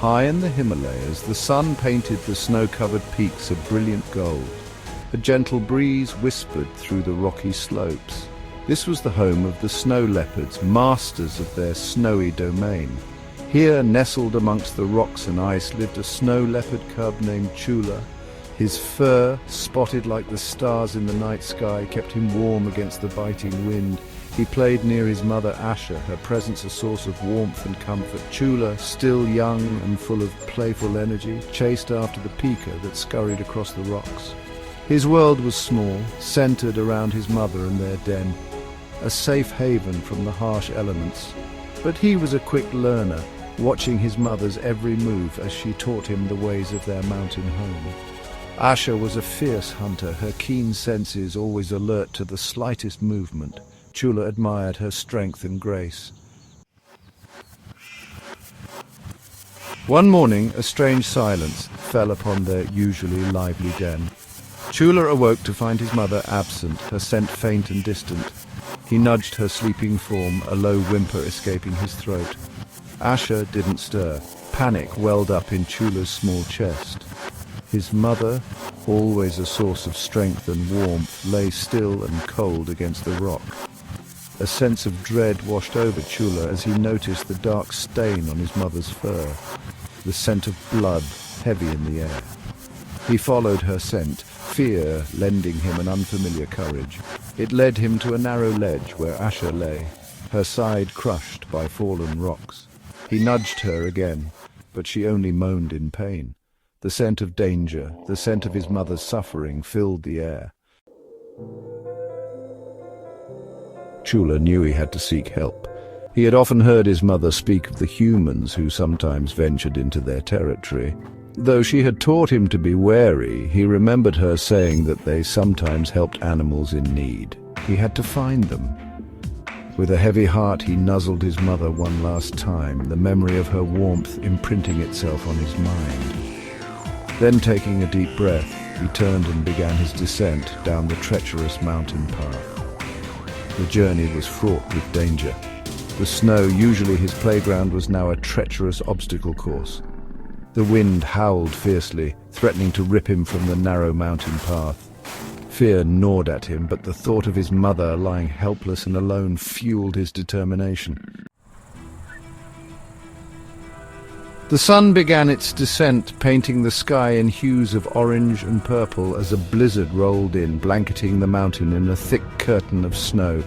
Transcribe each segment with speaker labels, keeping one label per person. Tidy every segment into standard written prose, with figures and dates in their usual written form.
Speaker 1: High in the Himalayas, the sun painted the snow-covered peaks a brilliant gold. A gentle breeze whispered through the rocky slopes. This was the home of the snow leopards, masters of their snowy domain. Here, nestled amongst the rocks and ice, lived a snow leopard cub named Chula. His fur, spotted like the stars in the night sky, kept him warm against the biting wind. He played near his mother Asha, her presence a source of warmth and comfort. Chula, still young and full of playful energy, chased after the pika that scurried across the rocks. His world was small, centered around his mother and their den, a safe haven from the harsh elements. But he was a quick learner, watching his mother's every move as she taught him the ways of their mountain home. Asha was a fierce hunter, her keen senses always alert to the slightest movement. Chula admired her strength and grace. One morning, a strange silence fell upon their usually lively den. Chula awoke to find his mother absent, her scent faint and distant. He nudged her sleeping form, a low whimper escaping his throat. Asha didn't stir. Panic welled up in Chula's small chest. His mother, always a source of strength and warmth, lay still and cold against the rock. A sense of dread washed over Chula as he noticed the dark stain on his mother's fur, the scent of blood heavy in the air. He followed her scent, fear lending him an unfamiliar courage. It led him to a narrow ledge where Asha lay, her side crushed by fallen rocks. He nudged her again, but she only moaned in pain. The scent of danger, the scent of his mother's suffering, filled the air. Chula knew he had to seek help. He had often heard his mother speak of the humans who sometimes ventured into their territory. Though she had taught him to be wary, he remembered her saying that they sometimes helped animals in need. He had to find them. With a heavy heart, he nuzzled his mother one last time, the memory of her warmth imprinting itself on his mind. Then, taking a deep breath, he turned and began his descent down the treacherous mountain path. The journey was fraught with danger. The snow, usually his playground, was now a treacherous obstacle course. The wind howled fiercely, threatening to rip him from the narrow mountain path. Fear gnawed at him, but the thought of his mother lying helpless and alone fueled his determination. The sun began its descent, painting the sky in hues of orange and purple as a blizzard rolled in, blanketing the mountain in a thick curtain of snow.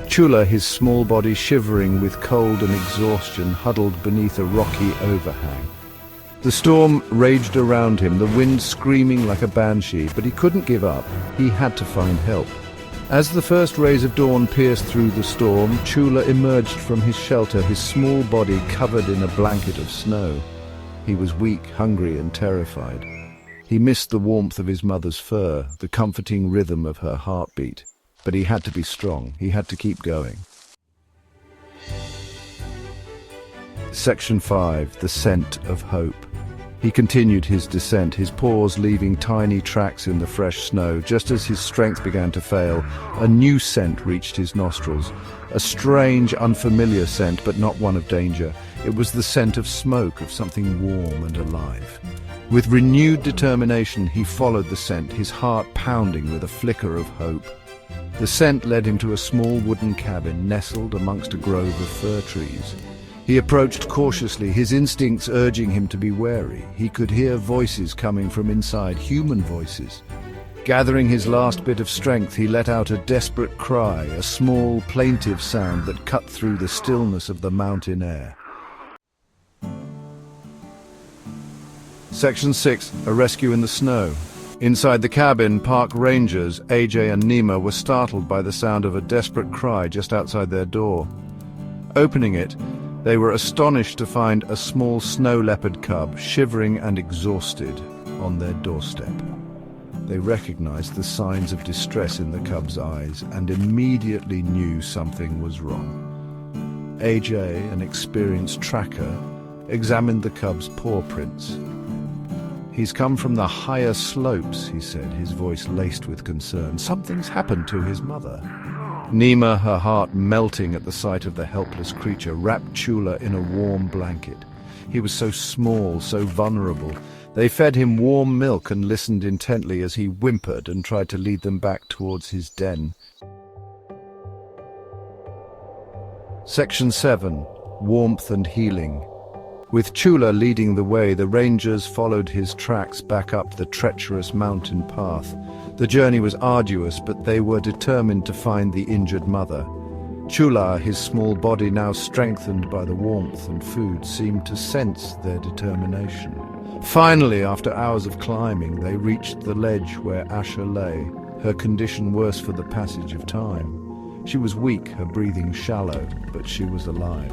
Speaker 1: Chula, his small body shivering with cold and exhaustion, huddled beneath a rocky overhang. The storm raged around him, the wind screaming like a banshee, but he couldn't give up. He had to find help. As the first rays of dawn pierced through the storm, Chula emerged from his shelter, his small body covered in a blanket of snow. He was weak, hungry, and terrified. He missed the warmth of his mother's fur, the comforting rhythm of her heartbeat. But he had to be strong. He had to keep going. Section 5. The Scent of Hope. He continued his descent, his paws leaving tiny tracks in the fresh snow. Just as his strength began to fail, a new scent reached his nostrils. A strange, unfamiliar scent, but not one of danger. It was the scent of smoke, of something warm and alive. With renewed determination, he followed the scent, his heart pounding with a flicker of hope. The scent led him to a small wooden cabin nestled amongst a grove of fir trees. He approached cautiously, his instincts urging him to be wary. He could hear voices coming from inside, human voices. Gathering his last bit of strength, he let out a desperate cry, a small, plaintive sound that cut through the stillness of the mountain air. Section 6. A Rescue in the Snow. Inside the cabin, park rangers, AJ and Nima, were startled by the sound of a desperate cry just outside their door. Opening it, they were astonished to find a small snow leopard cub, shivering and exhausted, on their doorstep. They recognized the signs of distress in the cub's eyes and immediately knew something was wrong. AJ, an experienced tracker, examined the cub's paw prints. "He's come from the higher slopes," he said, his voice laced with concern. "Something's happened to his mother." Nima, her heart melting at the sight of the helpless creature, wrapped Chula in a warm blanket. He was so small, so vulnerable. They fed him warm milk and listened intently as he whimpered and tried to lead them back towards his den. Section 7. Warmth and Healing. With Chula leading the way, the rangers followed his tracks back up the treacherous mountain path. The journey was arduous, but they were determined to find the injured mother. Chula, his small body now strengthened by the warmth and food, seemed to sense their determination. Finally, after hours of climbing, they reached the ledge where Asha lay, her condition worse for the passage of time. She was weak, her breathing shallow, but she was alive.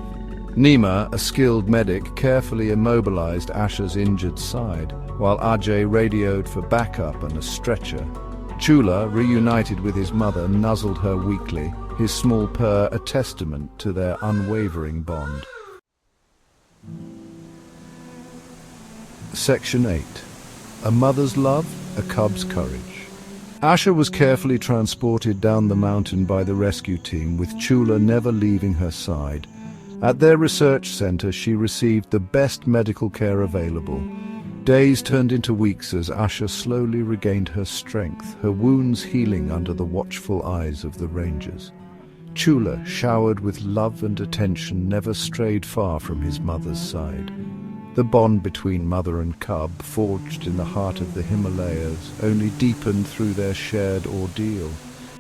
Speaker 1: Nima, a skilled medic, carefully immobilized Asha's injured side, while Ajay radioed for backup and a stretcher. Chula, reunited with his mother, nuzzled her weakly, his small purr a testament to their unwavering bond. Section 8. A mother's love, a cub's courage. Asha was carefully transported down the mountain by the rescue team, with Chula never leaving her side. At their research center, she received the best medical care available. Days turned into weeks as Asha slowly regained her strength, her wounds healing under the watchful eyes of the rangers. Chula, showered with love and attention, never strayed far from his mother's side. The bond between mother and cub, forged in the heart of the Himalayas, only deepened through their shared ordeal.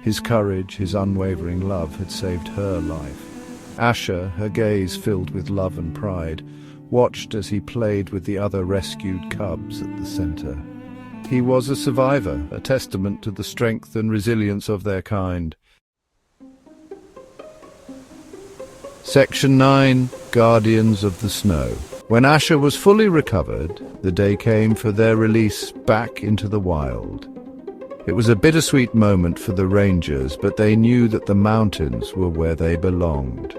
Speaker 1: His courage, his unwavering love had saved her life. Asha, her gaze filled with love and pride, watched as he played with the other rescued cubs at the center. He was a survivor, a testament to the strength and resilience of their kind. Section 9. Guardians of the Snow. When Asha was fully recovered, the day came for their release back into the wild. It was a bittersweet moment for the rangers, but they knew that the mountains were where they belonged.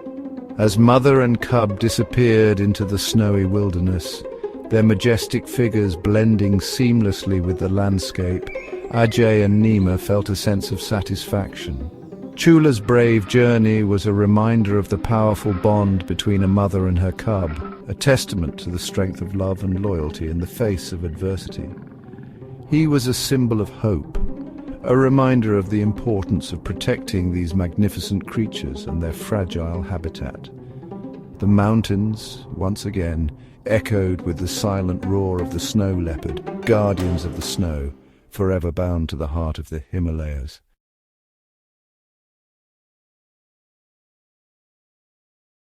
Speaker 1: As mother and cub disappeared into the snowy wilderness, their majestic figures blending seamlessly with the landscape, Ajay and Nima felt a sense of satisfaction. Chula's brave journey was a reminder of the powerful bond between a mother and her cub, a testament to the strength of love and loyalty in the face of adversity. He was a symbol of hope, a reminder of the importance of protecting these magnificent creatures and their fragile habitat. The mountains, once again, echoed with the silent roar of the snow leopard, guardians of the snow, forever bound to the heart of the Himalayas.